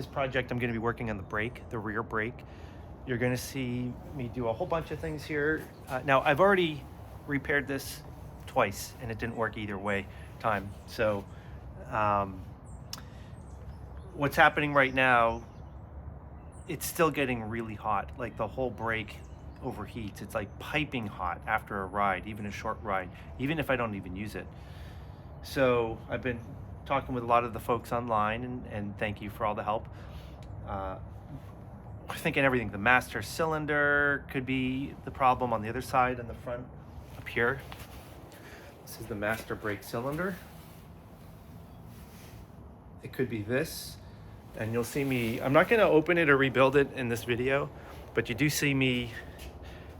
this project, I'm going to be working on the brake, the rear brake. You're going to see me do a whole bunch of things here. Now, I've already repaired this twice, and it didn't work either way time. So what's happening right now, it's still getting really hot. Like the whole brake overheats. It's like piping hot after a ride, even a short ride, even if I don't even use it. So I've been talking with a lot of the folks online, and thank you for all the help. Thinking everything, the master cylinder could be the problem on the other side in the front up here. This is the master brake cylinder. It could be this, and you'll see me, I'm not going to open it or rebuild it in this video, but you do see me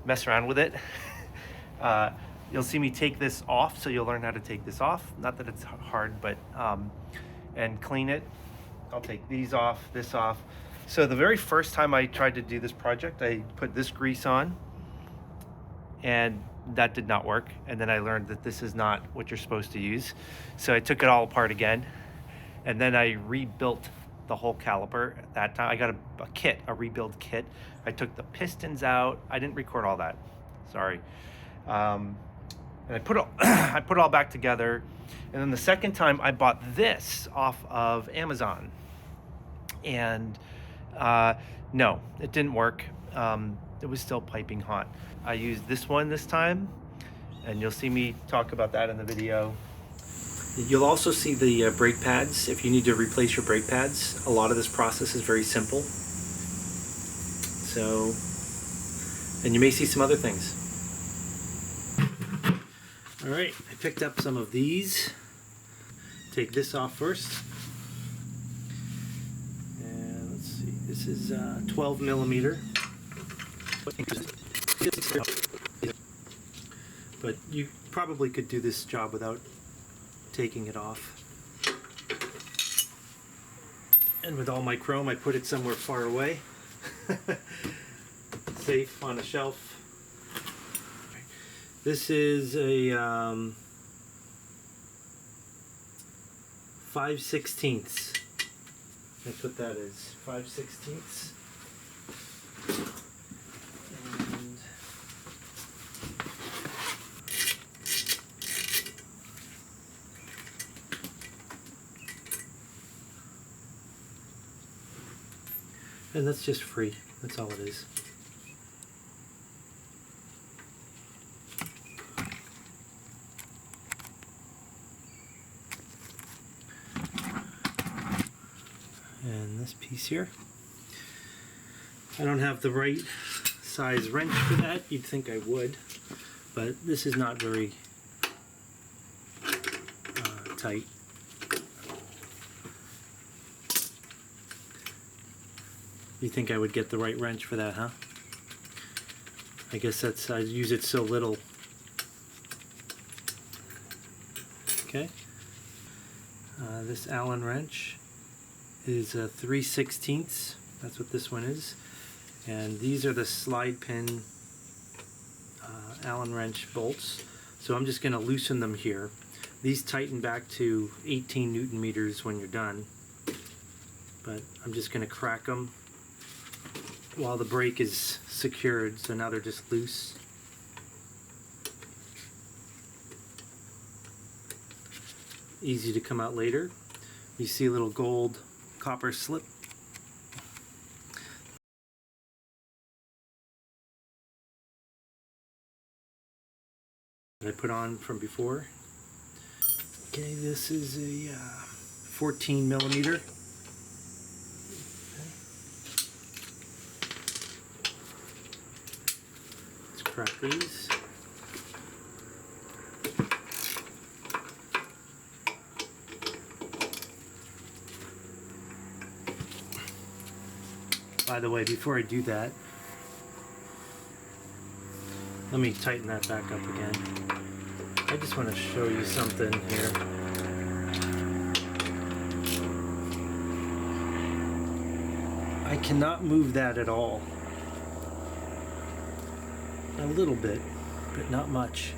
mess around with it. You'll see me take this off, so you'll learn how to take this off. Not that it's hard, but and clean it. I'll take these off, this off. So the very first time I tried to do this project, I put this grease on, and that did not work. And then I learned that this is not what you're supposed to use. So I took it all apart again, and then I rebuilt the whole caliper. At that time, I got a kit, a rebuild kit. I took the pistons out. I didn't record all that, sorry. And I put it all back together. And then the second time, I bought this off of Amazon, and no, it didn't work. It was still piping hot. I used this one this time, and you'll see me talk about that in the video. You'll also see the brake pads. If you need to replace your brake pads, a lot of this process is very simple. So, and you may see some other things. All right, I picked up some of these. Take this off first. And let's see, this is 12 millimeter. But you probably could do this job without taking it off. And with all my chrome, I put it somewhere far away. Safe on a shelf. This is a 5/16. That's what that is, 5/16. And that's just free. That's all it is. And this piece here, I don't have the right size wrench for that. You'd think I would, but this is not very tight. You think I would get the right wrench for that, huh? I guess that's, I use it so little. Okay. This Allen wrench is a 3/16. That's what this one is. And these are the slide pin Allen wrench bolts. So I'm just going to loosen them here. These tighten back to 18 Newton meters when you're done. But I'm just going to crack them while the brake is secured, so now they're just loose. Easy to come out later. You see a little gold copper slip. That I put on from before. Okay, this is a 14 millimeter. Crack these. By the way, before I do that, let me tighten that back up again. I just want to show you something here. I cannot move that at all. A little bit, but not much.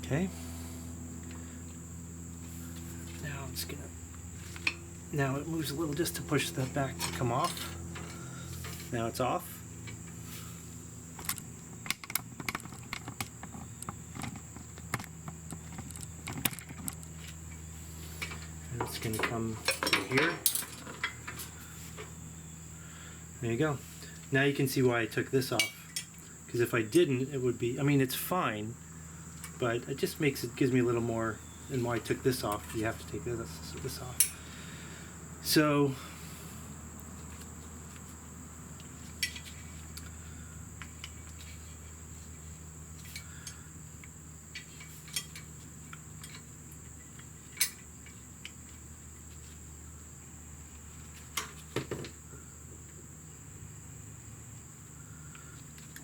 Okay. Now I'm just gonna, now it moves a little just to push that back to come off. Now it's off. And it's gonna come through here. There you go. Now you can see why I took this off. Because if I didn't, it would be, I mean, it's fine, but it just gives me a little more, and why I took this off. You have to take this off. So,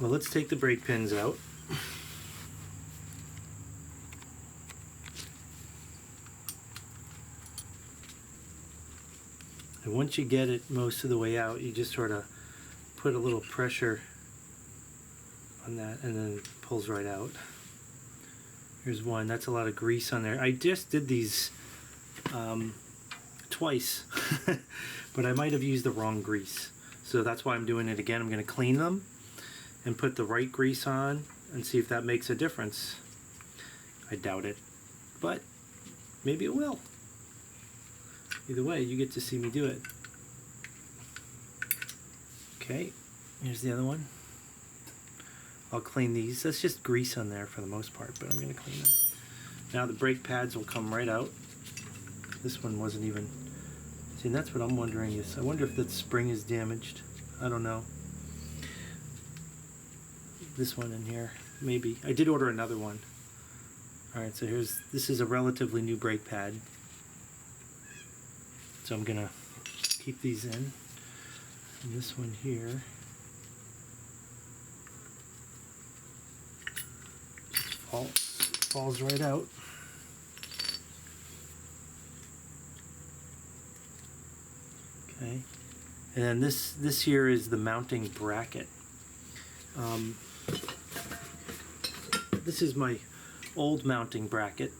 well, let's take the brake pins out. And once you get it most of the way out, you just sort of put a little pressure on that and then it pulls right out. Here's one. That's a lot of grease on there. I just did these twice, but I might have used the wrong grease. So that's why I'm doing it again. I'm going to clean them and put the right grease on and see if that makes a difference. I doubt it, but maybe it will. Either way, you get to see me do it. Okay, here's the other one. I'll clean these. That's just grease on there for the most part, but I'm going to clean them. Now the brake pads will come right out. This one wasn't even... See, and that's what I'm wondering is, I wonder if that spring is damaged. I don't know. This one in here, maybe. I did order another one. Alright, so this is a relatively new brake pad. So I'm gonna keep these in. And this one here just falls right out. Okay. And then this here is the mounting bracket. This is my old mounting bracket,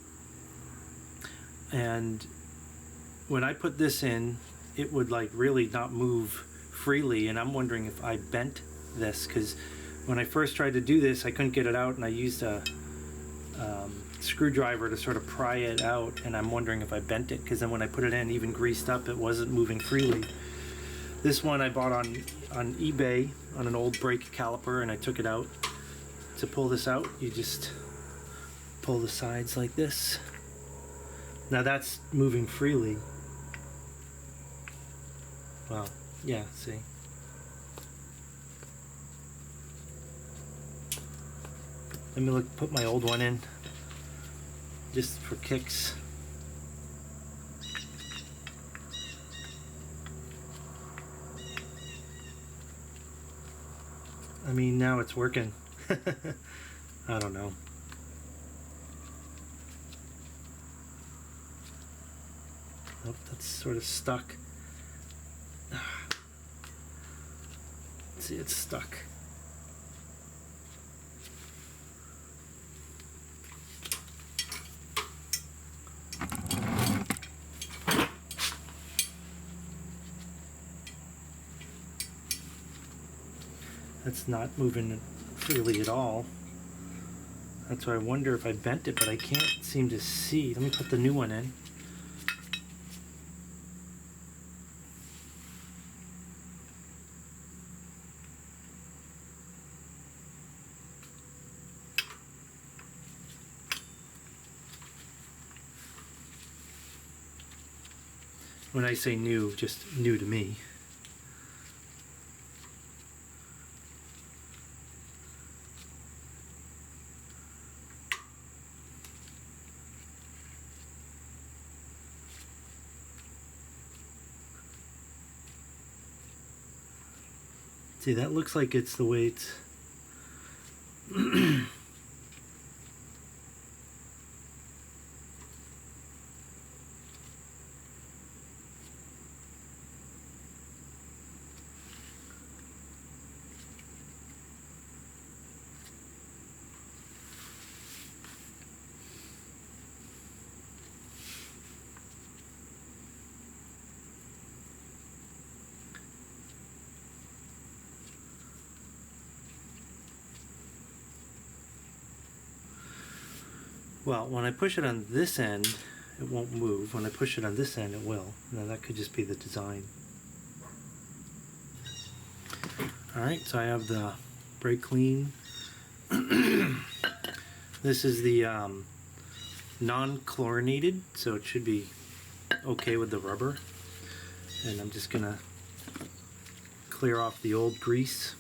and when I put this in, it would like really not move freely, and I'm wondering if I bent this, because when I first tried to do this I couldn't get it out, and I used a screwdriver to sort of pry it out, and I'm wondering if I bent it, because then when I put it in, even greased up, it wasn't moving freely. This one I bought on eBay on an old brake caliper, and I took it out. To pull this out, you just pull the sides like this. Now that's moving freely. Well, yeah, see. Let me put my old one in, just for kicks. I mean, now it's working. I don't know. Nope, that's sort of stuck. See, it's stuck. That's not moving freely at all. That's why I wonder if I bent it, but I can't seem to see. Let me put the new one in. When I say new, just new to me. See, that looks like it's the way it's... Well, when I push it on this end, it won't move. When I push it on this end, it will. Now that could just be the design. Alright, so I have the brake clean. This is the non-chlorinated, so it should be okay with the rubber. And I'm just gonna clear off the old grease.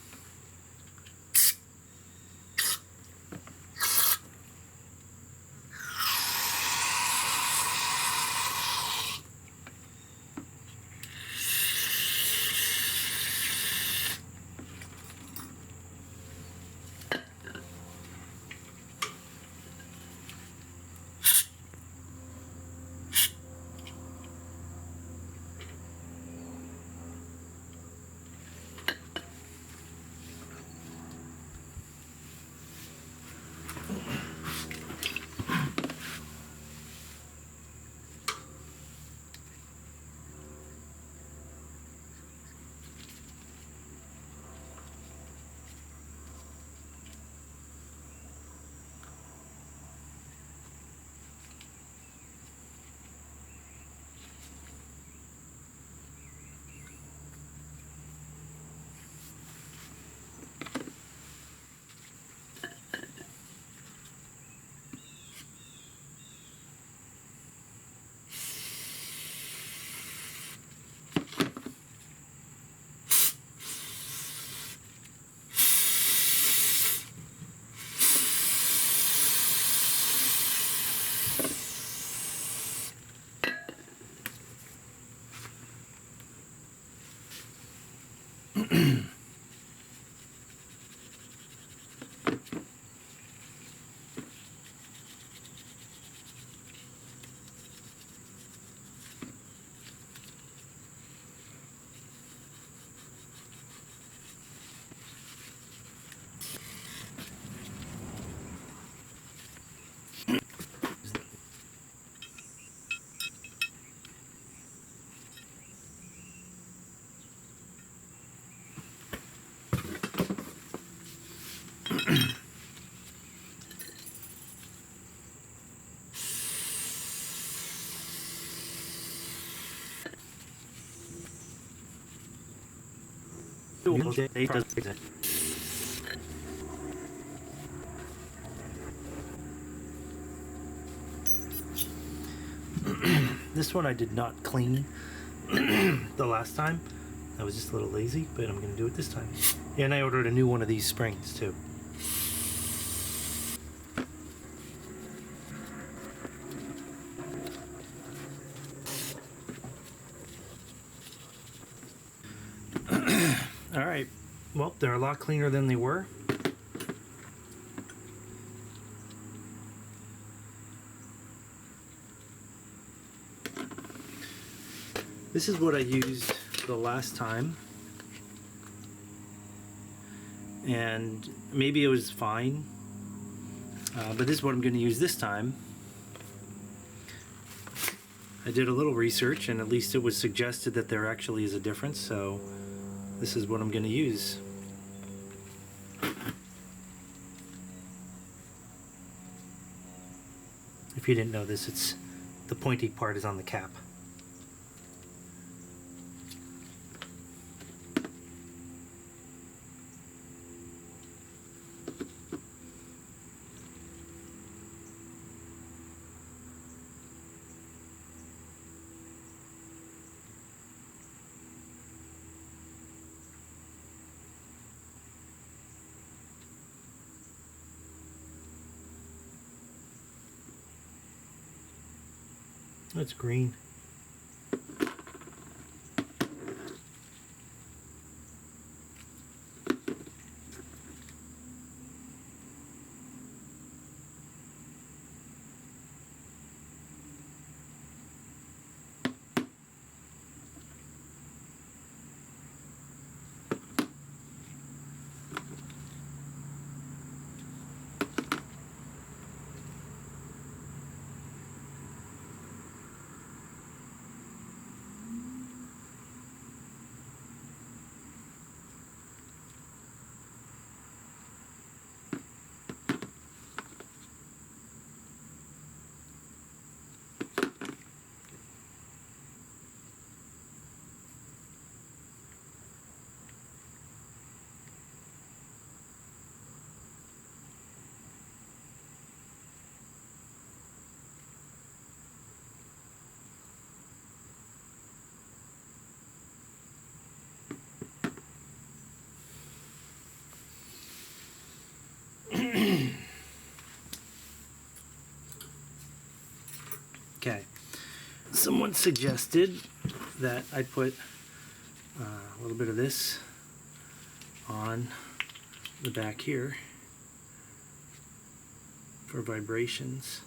This one I did not clean the last time. I was just a little lazy, but I'm going to do it this time. And I ordered a new one of these springs too. Alright, well, they're a lot cleaner than they were. This is what I used the last time, and maybe it was fine, but this is what I'm going to use this time. I did a little research, and at least it was suggested that there actually is a difference, so this is what I'm going to use. If you didn't know this, it's the pointy part is on the cap. It's green. Okay. Someone suggested that I put a little bit of this on the back here for vibrations.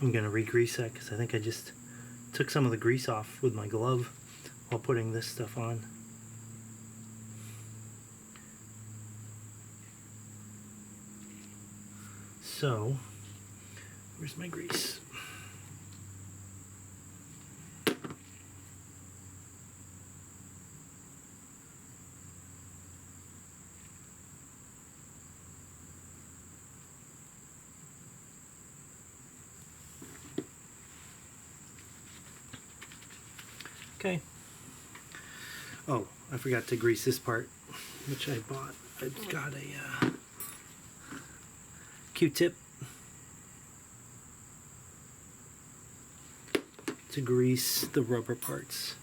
I'm going to re-grease that because I think I just took some of the grease off with my glove while putting this stuff on. So, where's my grease? Okay. Oh, I forgot to grease this part, which I bought. I got a Q-tip to grease the rubber parts.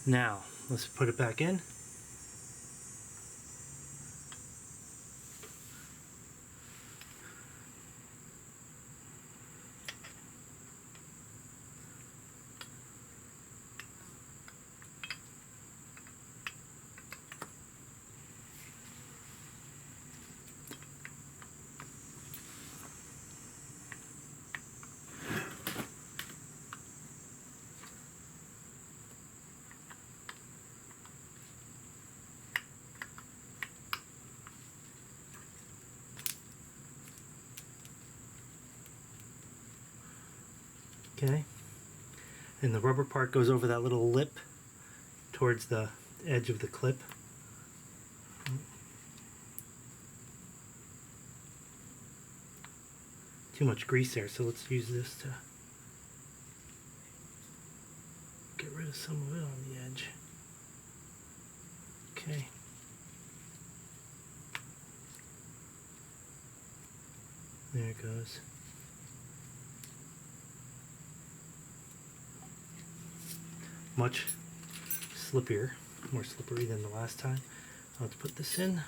Now, let's put it back in. Okay, and the rubber part goes over that little lip towards the edge of the clip. Too much grease there, so let's use this to get rid of some of it on the edge. Okay. There it goes. Much slippier, more slippery than the last time. Let's put this in.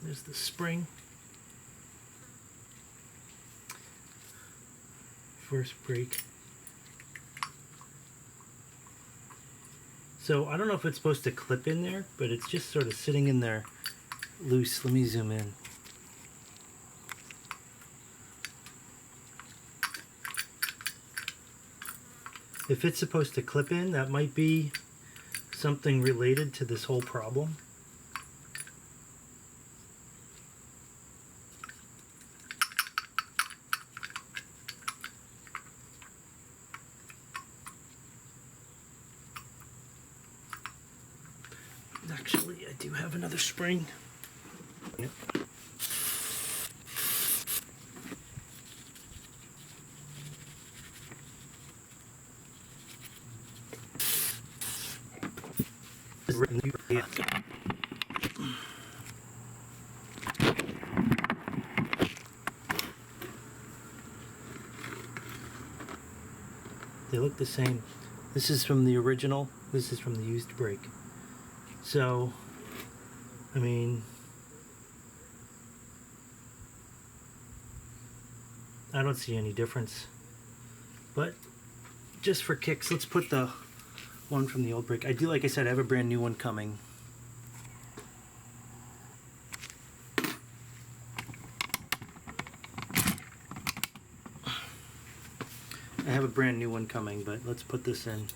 There's the spring. First break. So I don't know if it's supposed to clip in there, but it's just sort of sitting in there loose. Let me zoom in. If it's supposed to clip in, that might be something related to this whole problem. Actually, I do have another spring. Yep. They look the same. This is from the original, this is from the used brake. So, I mean, I don't see any difference. But just for kicks, let's put the one from the old brake. I do, like I said, I have a brand new one coming. I have a brand new one coming, but let's put this in.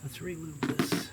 Let's relube this.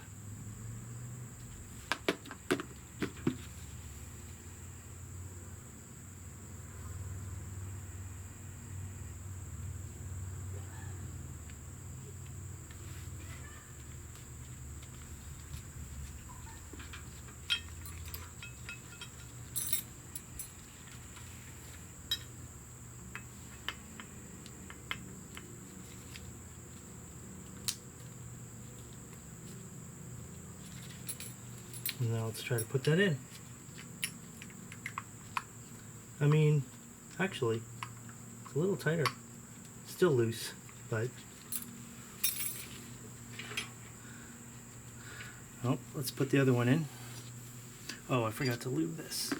Now let's try to put that in. I mean, actually, it's a little tighter. Still loose, but... Oh, let's put the other one in. Oh, I forgot to lube this.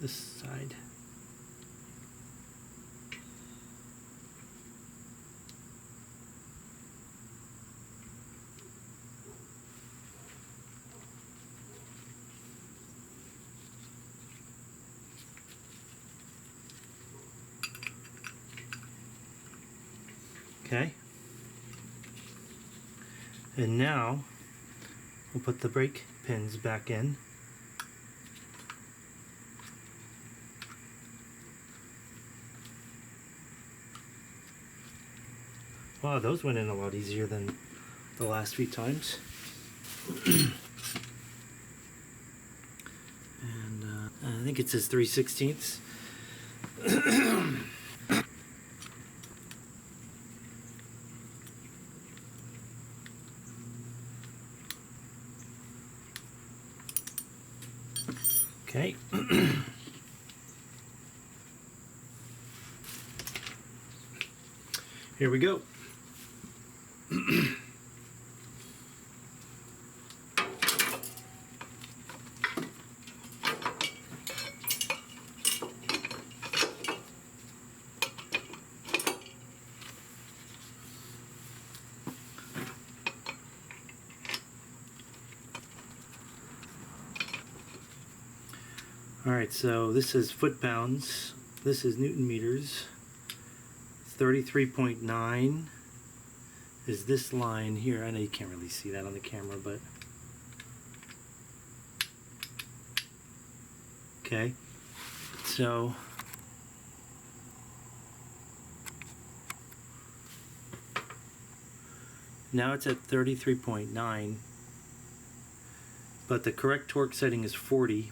This side. Okay, and now we'll put the brake pins back in. Wow, those went in a lot easier than the last few times. And I think it says 3/16. Okay. Here we go. Alright, so this is foot-pounds, this is Newton meters. 33.9 is this line here. I know you can't really see that on the camera, but... Okay, so... Now it's at 33.9, but the correct torque setting is 40.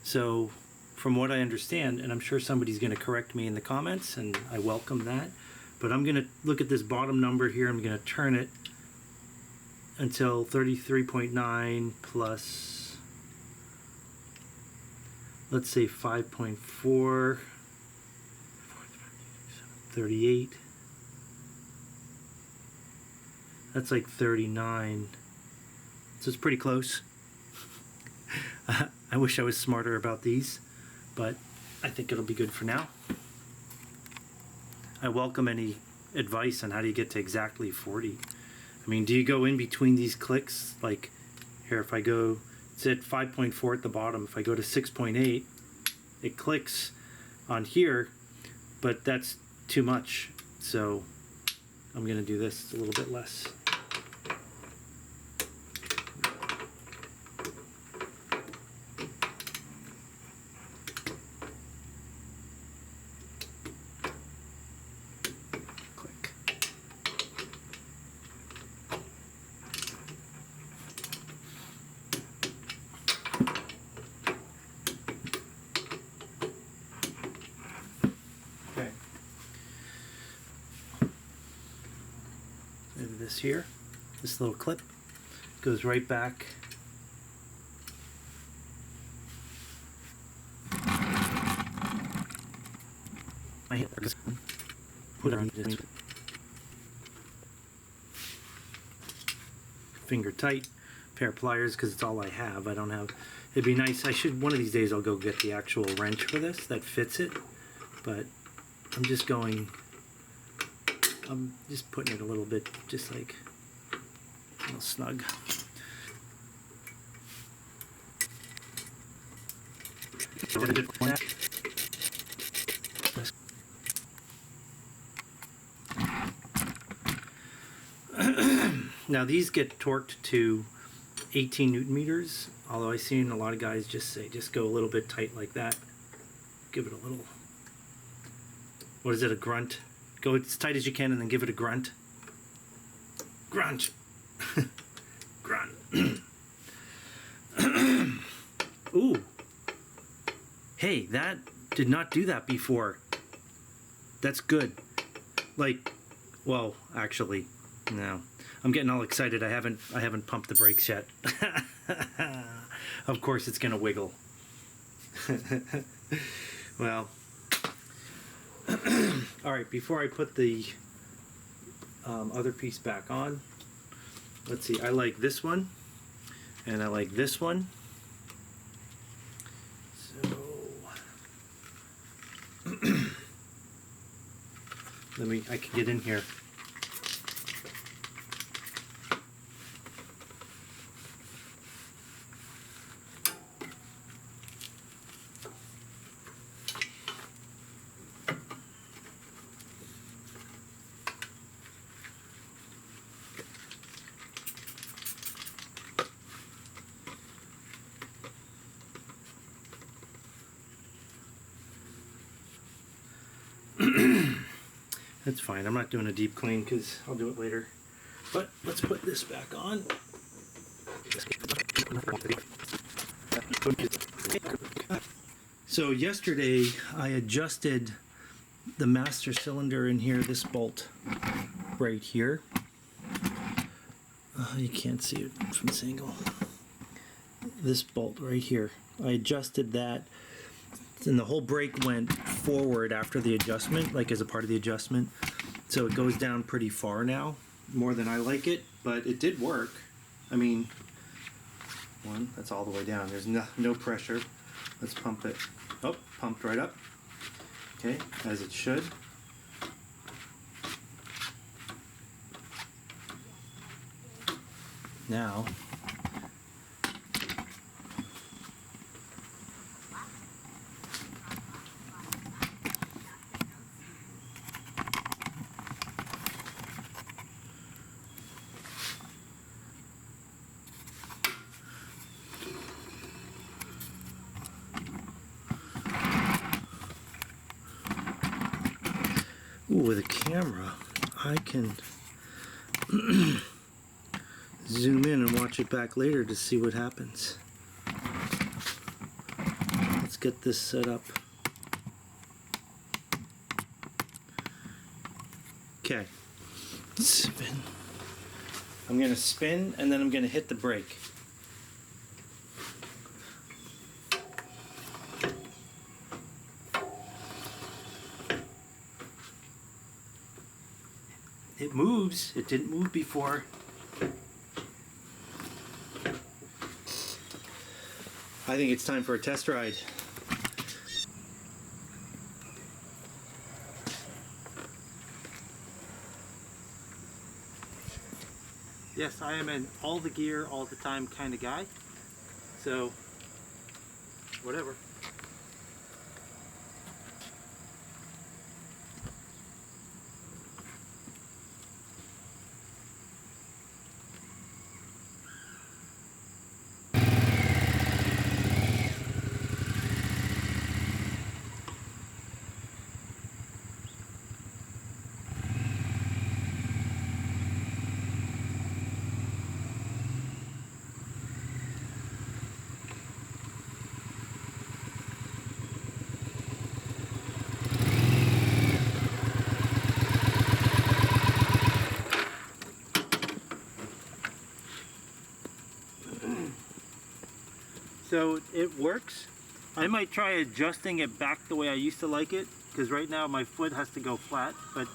So, from what I understand, and I'm sure somebody's going to correct me in the comments, and I welcome that, but I'm going to look at this bottom number here. I'm going to turn it until 33.9 plus, let's say 5.4, 38. That's like 39. So it's pretty close. I wish I was smarter about these, but I think it'll be good for now. I welcome any advice on how do you get to exactly 40. I mean, do you go in between these clicks? Like here, if I go, it's at 5.4 at the bottom. If I go to 6.8, it clicks on here, but that's too much. So I'm gonna do this a little bit less. This here, this little clip goes right back. Put it on this. finger tight pair of pliers because it's all I have. I don't have, it'd be nice, one of these days I'll go get the actual wrench for this that fits it, but I'm just putting it a little bit, just like a little snug. Now these get torqued to 18 Newton meters, although I've seen a lot of guys just say, just go a little bit tight like that. Give it a little, what is it, a grunt? Go as tight as you can and then give it a grunt. Grunt. Grunt. Ooh. Hey, that did not do that before. That's good. Like, well, actually, no. I'm getting all excited. I haven't pumped the brakes yet. Of course it's gonna wiggle. Well, all right, before I put the other piece back on, let's see, I like this one and I like this one. So I can get in here. That's fine. I'm not doing a deep clean because I'll do it later. But let's put this back on. So yesterday I adjusted the master cylinder in here, this bolt right here. You can't see it from this angle. This bolt right here. I adjusted that. And the whole brake went forward after the adjustment, like as a part of the adjustment. So it goes down pretty far now, more than I like it, but it did work. I mean, that's all the way down. There's no pressure. Let's pump it. Oh, pumped right up. Okay, as it should. Now, with a camera, I can zoom in and watch it back later to see what happens. Let's get this set up. Okay, spin. I'm going to spin and then I'm going to hit the brake. It moves. It didn't move before. I think it's time for a test ride. Yes, I am an all the gear, all the time kind of guy. So, whatever. So it works. I might try adjusting it back the way I used to like it, because right now my foot has to go flat, but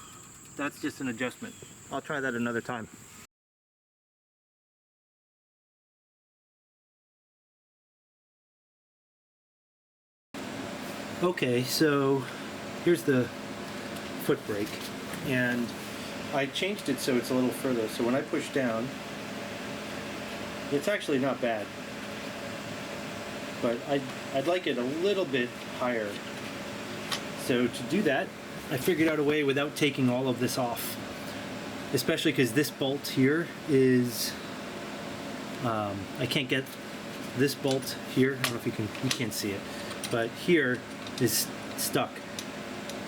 that's just an adjustment. I'll try that another time. Okay, so here's the foot brake, and I changed it so it's a little further. So when I push down, it's actually not bad, but I'd like it a little bit higher. So to do that, I figured out a way without taking all of this off, especially because this bolt here is, I can't get this bolt here. I don't know if you can't see it, but here is stuck.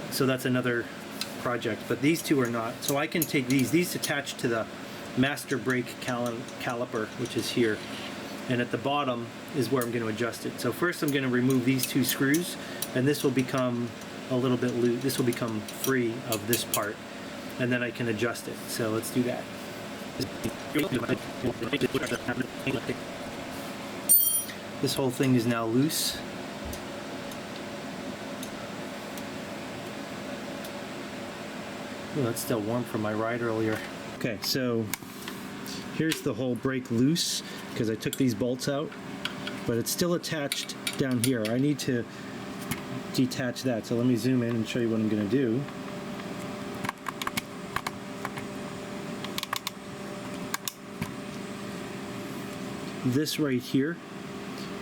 So that's another project, but these two are not. So I can take these attach to the master brake caliper, which is here, and at the bottom is where I'm going to adjust it. So first I'm going to remove these two screws, and this will become a little bit loose. This will become free of this part, and then I can adjust it. So let's do that. This whole thing is now loose. Oh, that's still warm from my ride earlier. Okay, so here's the whole brake loose because I took these bolts out, but it's still attached down here. I need to detach that, so let me zoom in and show you what I'm going to do. This right here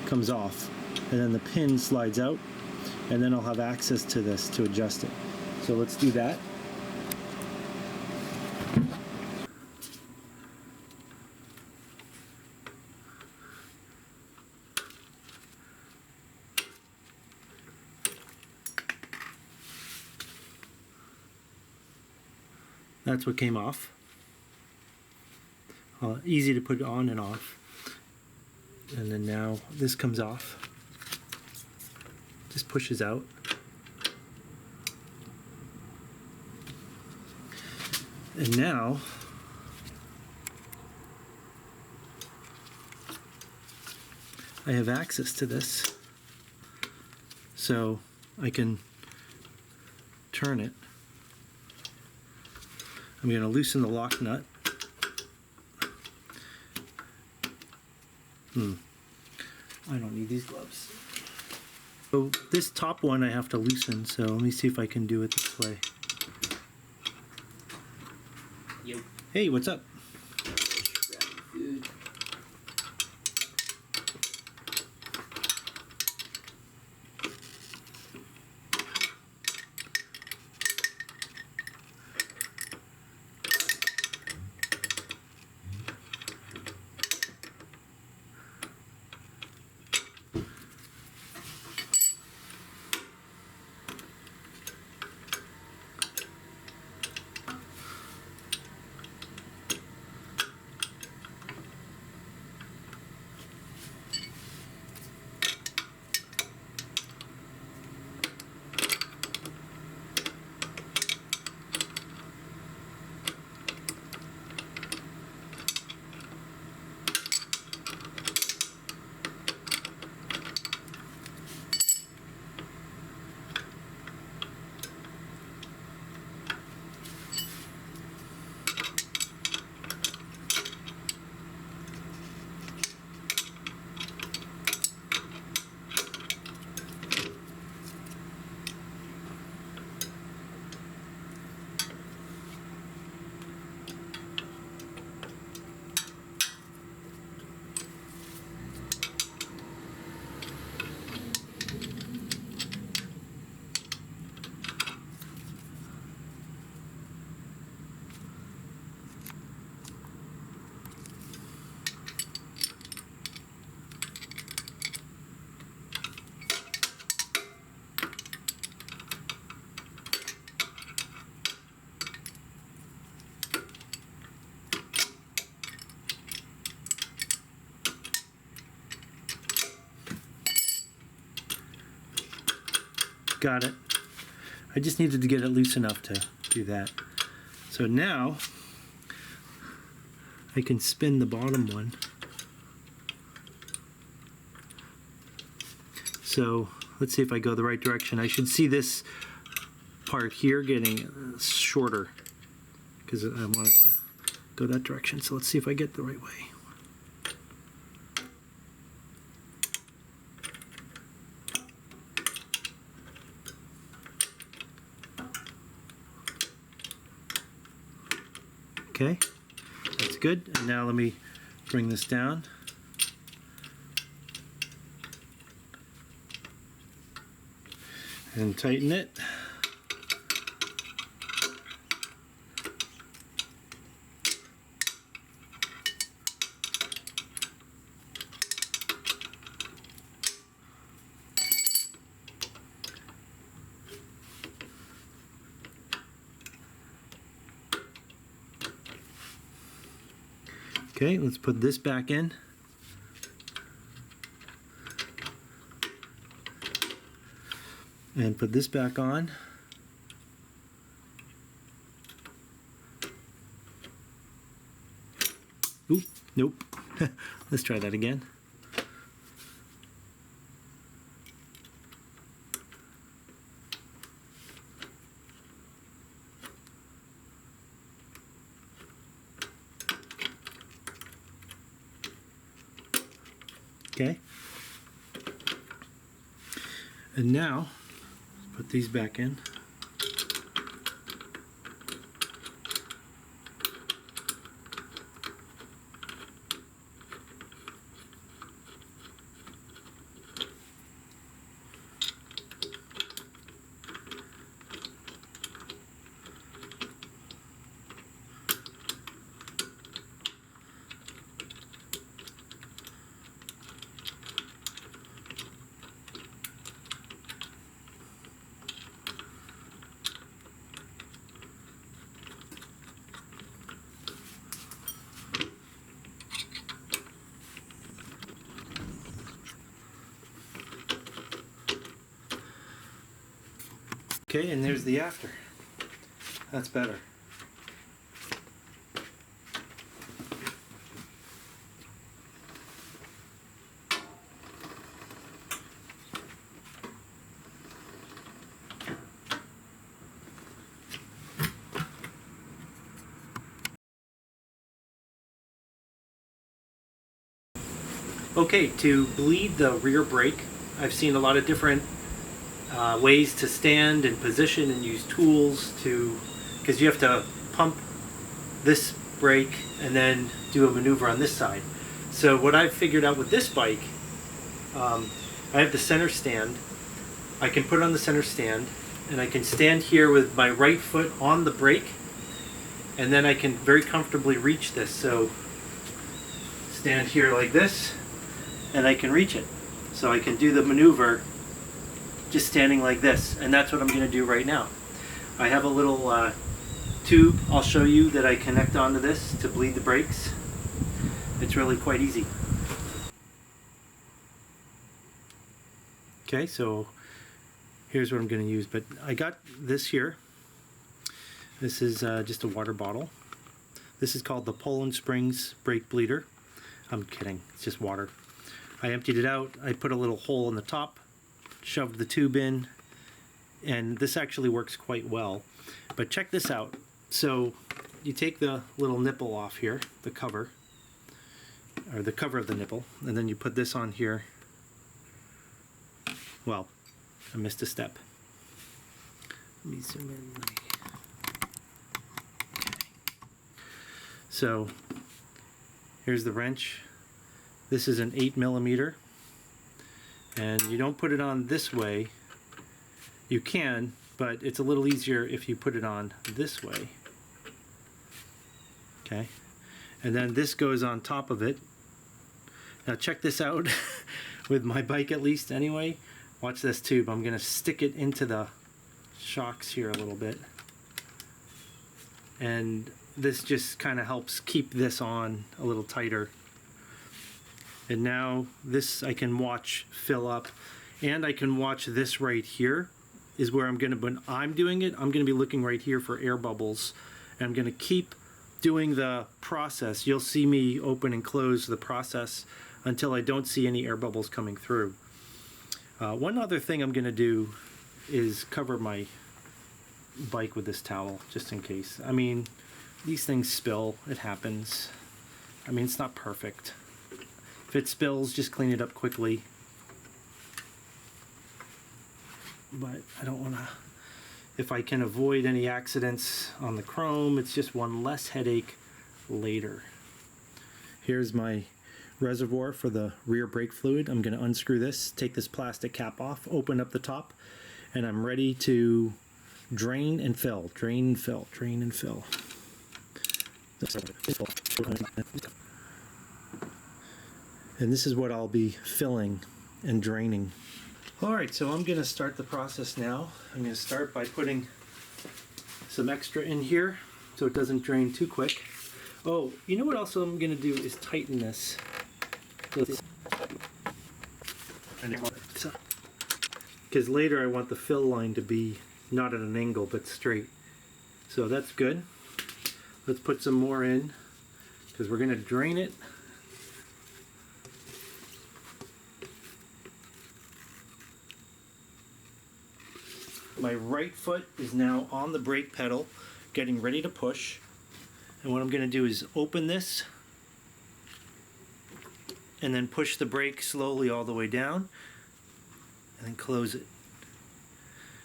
comes off, and then the pin slides out, and then I'll have access to this to adjust it. So let's do that. That's what came off. Easy to put on and off. And then now this comes off. Just pushes out. And now I have access to this. So I can turn it. I'm going to loosen the lock nut. I don't need these gloves. So this top one I have to loosen, so let me see if I can do it this way. Yo. Hey, what's up? Food. Got it. I just needed to get it loose enough to do that. So now I can spin the bottom one. So let's see if I go the right direction. I should see this part here getting shorter because I want it to go that direction. So let's see if I get the right way. Okay, that's good. And now let me bring this down. And tighten it. Okay, let's put this back in. And put this back on. Oop, nope. Let's try that again. Okay. And now, put these back in. Okay, and there's the after. That's better. Okay, to bleed the rear brake, I've seen a lot of different ways to stand and position and use tools to, because you have to pump this brake and then do a maneuver on this side. So what I've figured out with this bike, I have the center stand. I can put it on the center stand and I can stand here with my right foot on the brake, and then I can very comfortably reach this. So stand here like this and I can reach it. So I can do the maneuver just standing like this, and that's what I'm going to do right now. I have a little tube I'll show you that I connect onto this to bleed the brakes. It's really quite easy. Okay, so here's what I'm going to use, but I got this here. This is just a water bottle. This is called the Poland Springs Brake Bleeder. I'm kidding, it's just water. I emptied it out, I put a little hole in the top, shoved the tube in, and this actually works quite well. But check this out. So you take the little nipple off here, the cover, or the cover of the nipple, and then you put this on here. Well, I missed a step. Let me zoom in. Okay. So here's the wrench. This is an 8mm, and you don't put it on this way. You can, but it's a little easier if you put it on this way. Okay, and then this goes on top of it. Now check this out. With my bike, at least anyway, watch this tube. I'm gonna stick it into the shocks here a little bit, and this just kind of helps keep this on a little tighter. And now this I can watch fill up, and I can watch this right here is where I'm gonna, when I'm doing it, I'm gonna be looking right here for air bubbles, and I'm gonna keep doing the process. You'll see me open and close the process until I don't see any air bubbles coming through. One other thing I'm gonna do is cover my bike with this towel, just in case. I mean, these things spill, it happens. I mean, it's not perfect. If it spills, just clean it up quickly. But I don't want to, if I can avoid any accidents on the chrome, it's just one less headache later. Here's my reservoir for the rear brake fluid. I'm going to unscrew this, take this plastic cap off, open up the top, and I'm ready to drain and fill, drain and fill, drain and fill. And this is what I'll be filling and draining. All right, so I'm going to start the process now. I'm going to start by putting some extra in here so it doesn't drain too quick. Oh, you know what else I'm going to do is tighten this. Because later I want the fill line to be not at an angle but straight. So that's good. Let's put some more in because we're going to drain it. My right foot is now on the brake pedal, getting ready to push. And what I'm going to do is open this and then push the brake slowly all the way down and then close it.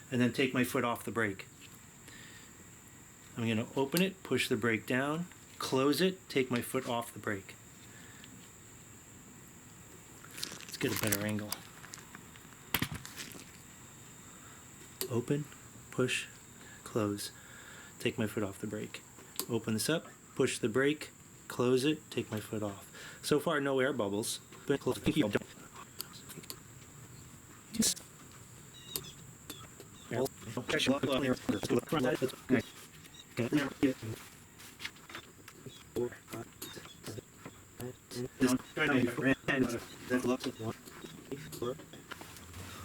And then take my foot off the brake. I'm going to open it, push the brake down, close it, take my foot off the brake. Let's get a better angle. Open, push, close, take my foot off the brake. Open this up, push the brake, close it, take my foot off. So far, no air bubbles. But close the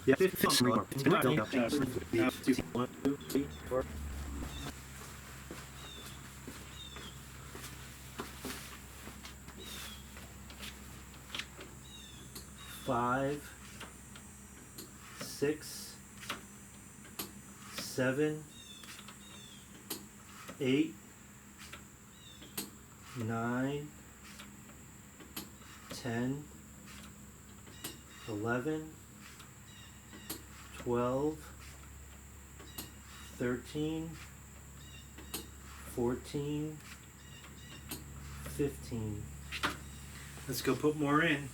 yeah, 5, 6, 7, 8, 9, 10, 11, 12, 13, 14, 15. Let's go put more in.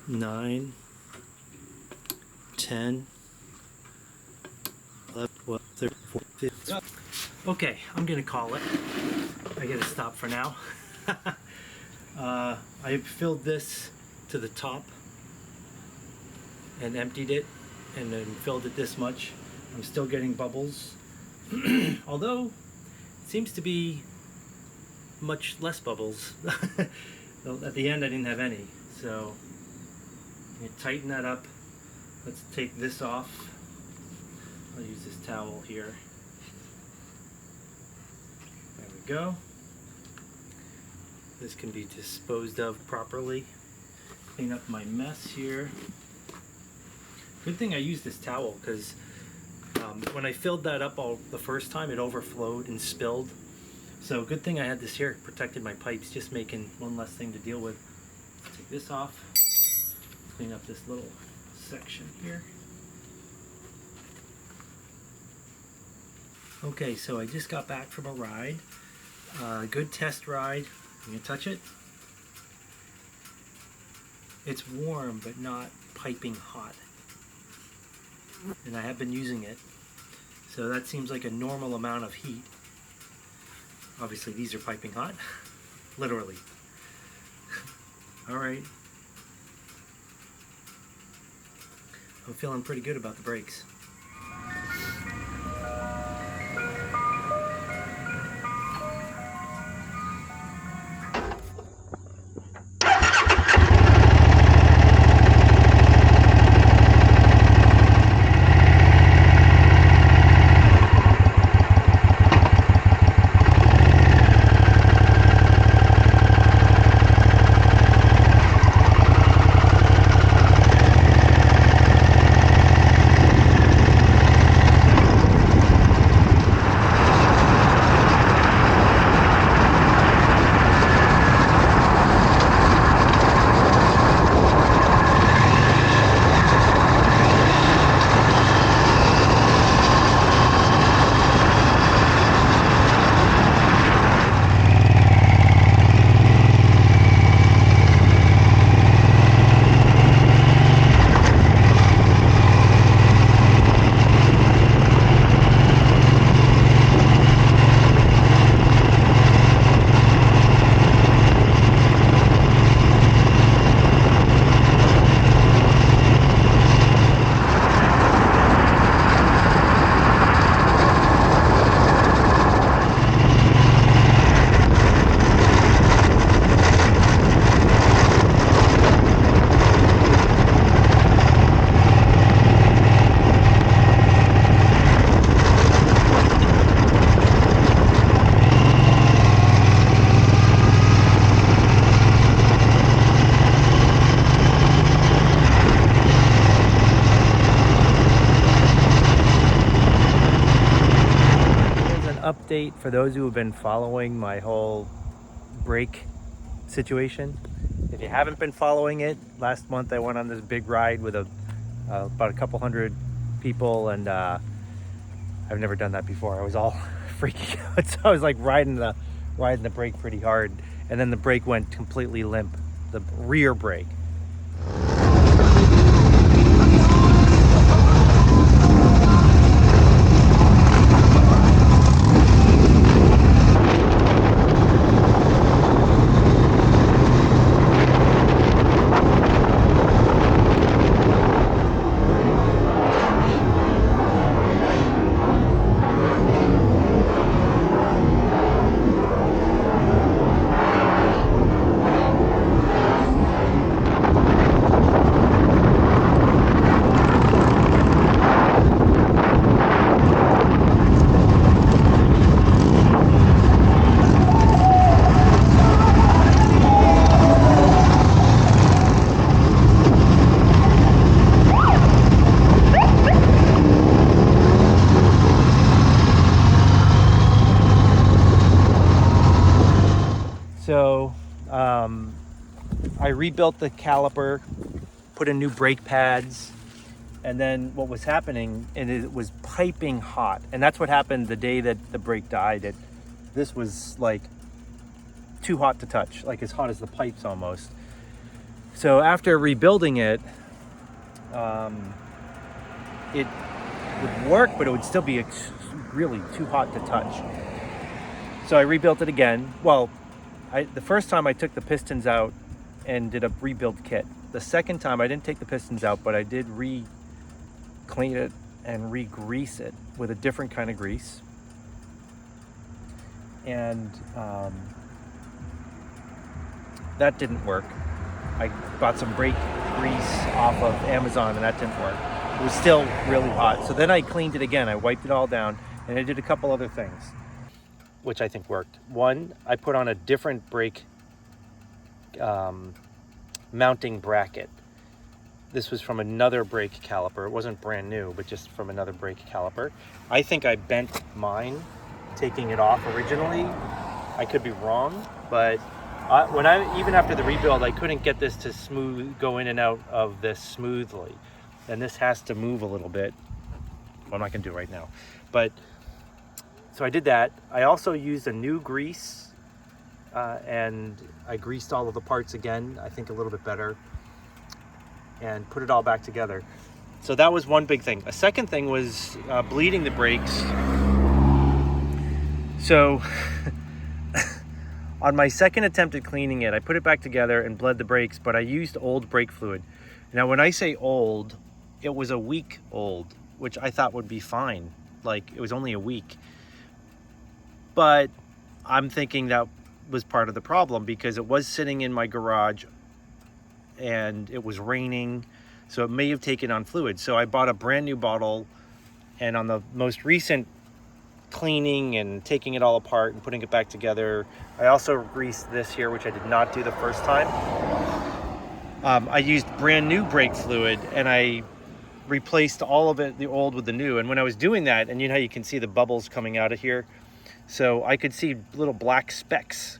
9, 10, 11, 12, 13, 14, 15. Okay, I'm gonna call it. I gotta stop for now. I filled this to the top and emptied it and then filled it this much. I'm still getting bubbles. Although it seems to be much less bubbles. At the end I didn't have any. So I'm gonna tighten that up. Let's take this off. I'll use this towel here. There we go. This can be disposed of properly. Clean up my mess here. Good thing I used this towel because when I filled that up the first time, it overflowed and spilled. So good thing I had this here, protected my pipes, just making one less thing to deal with. Let's take this off. Clean up this little section here. Okay, so I just got back from a ride. Good test ride. Can you touch it? It's warm, but not piping hot. And I have been using it. So that seems like a normal amount of heat. Obviously, these are piping hot. Literally. All right. I'm feeling pretty good about the brakes. update for those who have been following my whole brake situation. If you haven't been following it, last month I went on this big ride with about a couple hundred people, and I've never done that before. I was all freaking out, so I was like riding the brake pretty hard, and then the brake went completely limp, the rear brake. So I rebuilt the caliper, put in new brake pads, and then what was happening, and it was piping hot. And that's what happened the day that the brake died. This was like too hot to touch, like as hot as the pipes almost. So after rebuilding it, it would work, but it would still be really too hot to touch. So I rebuilt it again. Well, the first time I took the pistons out and did a rebuild kit. The second time I didn't take the pistons out, but I did clean it and re-grease it with a different kind of grease. And that didn't work. I bought some brake grease off of Amazon, and that didn't work. It was still really hot. So then I cleaned it again. I wiped it all down, and I did a couple other things, which I think worked. One, I put on a different brake mounting bracket. This was from another brake caliper. It wasn't brand new, but just from another brake caliper. I think I bent mine taking it off originally. I could be wrong, but even after the rebuild, I couldn't get this to go in and out of this smoothly. And this has to move a little bit. Well, I'm not gonna do it right now, but so I did that. I also used a new grease, and I greased all of the parts again, I think a little bit better, and put it all back together. So that was one big thing. A second thing was bleeding the brakes. So on my second attempt at cleaning it, I put it back together and bled the brakes, but I used old brake fluid. Now, when I say old, it was a week old, which I thought would be fine. Like, it was only a week. But I'm thinking that was part of the problem, because it was sitting in my garage and it was raining, so it may have taken on fluid. So I bought a brand new bottle, and on the most recent cleaning and taking it all apart and putting it back together, I also greased this here, which I did not do the first time. I used brand new brake fluid, and I replaced all of it, the old with the new. And when I was doing that, and you know how you can see the bubbles coming out of here, so I could see little black specks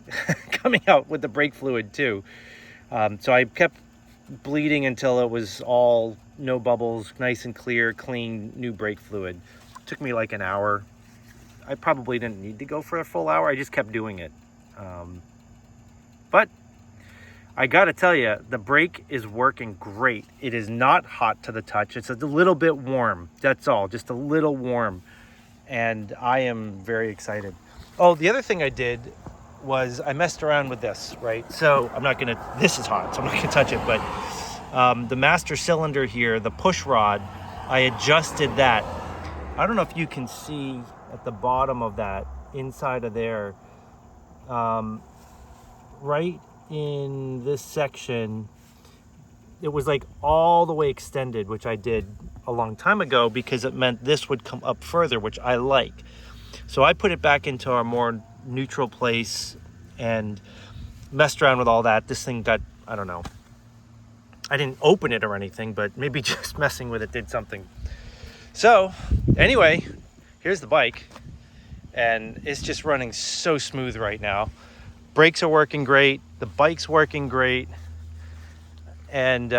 coming out with the brake fluid too. So I kept bleeding until it was all no bubbles, nice and clear, clean, new brake fluid. It took me like an hour. I probably didn't need to go for a full hour. I just kept doing it. But I gotta tell you, the brake is working great. It is not hot to the touch. It's a little bit warm. That's all, just a little warm. And I am very excited. Oh, the other thing I did was I messed around with this, right? So this is hot, so I'm not gonna touch it, but the master cylinder here, the push rod, I adjusted that. I don't know if you can see at the bottom of that, inside of there, right in this section, it was like all the way extended, which I did a long time ago because it meant this would come up further, which I like. So I put it back into a more neutral place and messed around with all that. This thing got, I don't know, I didn't open it or anything, but maybe just messing with it did something. So anyway, here's the bike. and it's just running so smooth right now. Brakes are working great, the bike's working great, and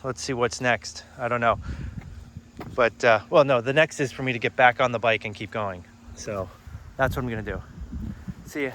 let's see what's next. I don't know, but well, no, the next is for me to get back on the bike and keep going. So that's what I'm gonna do. See ya.